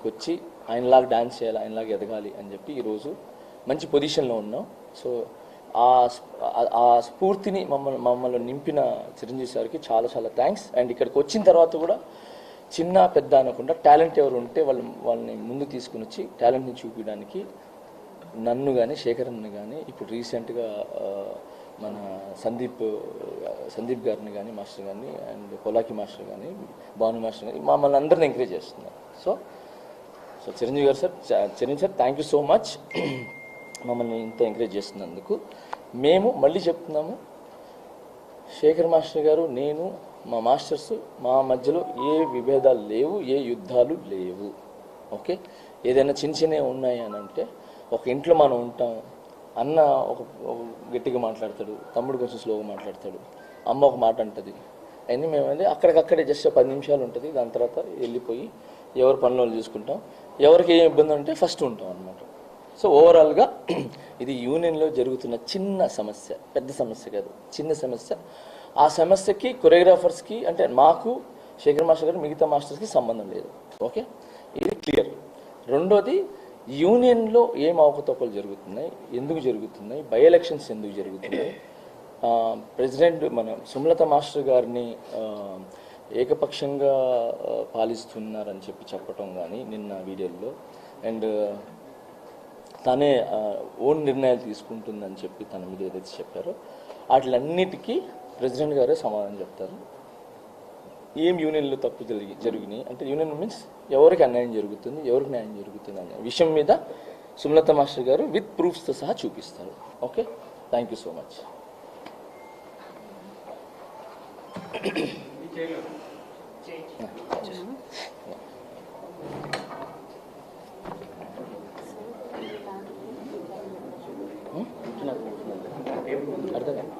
ఇక్కడికి వచ్చి ఆయనలాగా డాన్స్ చేయాలి, ఆయనలాగా ఎదగాలి అని చెప్పి ఈరోజు మంచి పొజిషన్లో ఉన్నాం. సో ఆ స్ఫూర్తిని మమ్మల్ని నింపిన చిరంజీవి సార్కి చాలా చాలా థ్యాంక్స్. అండ్ ఇక్కడికి వచ్చిన తర్వాత కూడా చిన్న పెద్ద అనకుండా టాలెంట్ ఎవరు ఉంటే వాళ్ళని ముందు తీసుకుని వచ్చి టాలెంట్ని చూపించడానికి నన్ను కానీ శేఖరన్ను కానీ ఇప్పుడు రీసెంట్గా మన సందీప్ గారిని కానీ మాస్టర్ కానీ అండ్ పొలాకి మాస్టర్ కానీ భాను మాస్టర్ కానీ మమ్మల్ని అందరిని ఎంకరేజ్ చేస్తున్నారు. సో చిరంజీవి గారు sir, Chiranjeevi sir thank you so much మమ్మల్ని ఇంత ఎంకరేజ్ చేస్తున్నందుకు. మేము మళ్ళీ చెప్తున్నాము, శేఖర్ మాస్టర్ గారు, నేను, మా మాస్టర్స్, మా మధ్యలో ఏ విభేదాలు లేవు, ఏ యుద్ధాలు లేవు. ఓకే, ఏదైనా చిన్నవి ఉన్నాయి అని అంటే ఒక ఇంట్లో మనం ఉంటాం, అన్న ఒక గట్టిగా మాట్లాడతాడు, తమ్ముడు కొంచెం స్లోగా మాట్లాడతాడు, అమ్మ ఒక మాట అంటుంది, అన్నీ మేమైతే అక్కడికక్కడే జస్ట్ 10 నిమిషాలు ఉంటుంది. దాని తర్వాత వెళ్ళిపోయి ఎవరి పనులు చూసుకుంటాం. ఎవరికి ఏం ఇబ్బంది ఉంటే ఫస్ట్ ఉంటాం అన్నమాట. సో ఓవరాల్గా ఇది యూనియన్లో జరుగుతున్న చిన్న సమస్య, పెద్ద సమస్య కాదు, చిన్న సమస్య. ఆ సమస్యకి కొరియోగ్రాఫర్స్కి అంటే మాకు, శేఖర్ మాస్టర్ గారు, మిగతా మాస్టర్స్కి సంబంధం లేదు. ఓకే, ఇది క్లియర్. రెండోది, యూనియన్లో ఏం అవకతవకలు జరుగుతున్నాయి, ఎందుకు జరుగుతున్నాయి, బై ఎలక్షన్స్ ఎందుకు జరుగుతున్నాయి, ప్రెసిడెంట్ మన సుమలత మాస్టర్ గారిని ఏకపక్షంగా పాలిస్తున్నారని చెప్పటం కానీ నిన్న వీడియోలో, అండ్ తనే ఓన్ నిర్ణయాలు తీసుకుంటుందని చెప్పి తన మీద ఏదైతే చెప్పారో వాటిలన్నిటికీ ప్రెసిడెంట్ గారే సమాధానం చెప్తారు. ఏం యూనియన్లో తప్పు జరిగినాయి అంటే, యూనియన్ మీన్స్ ఎవరికి అన్యాయం జరుగుతుంది, ఎవరికి న్యాయం జరుగుతుంది అనే విషయం మీద సుమలత మాస్టర్ గారు విత్ ప్రూఫ్స్తో సహా చూపిస్తారు. Okay, thank you so much. అర్థం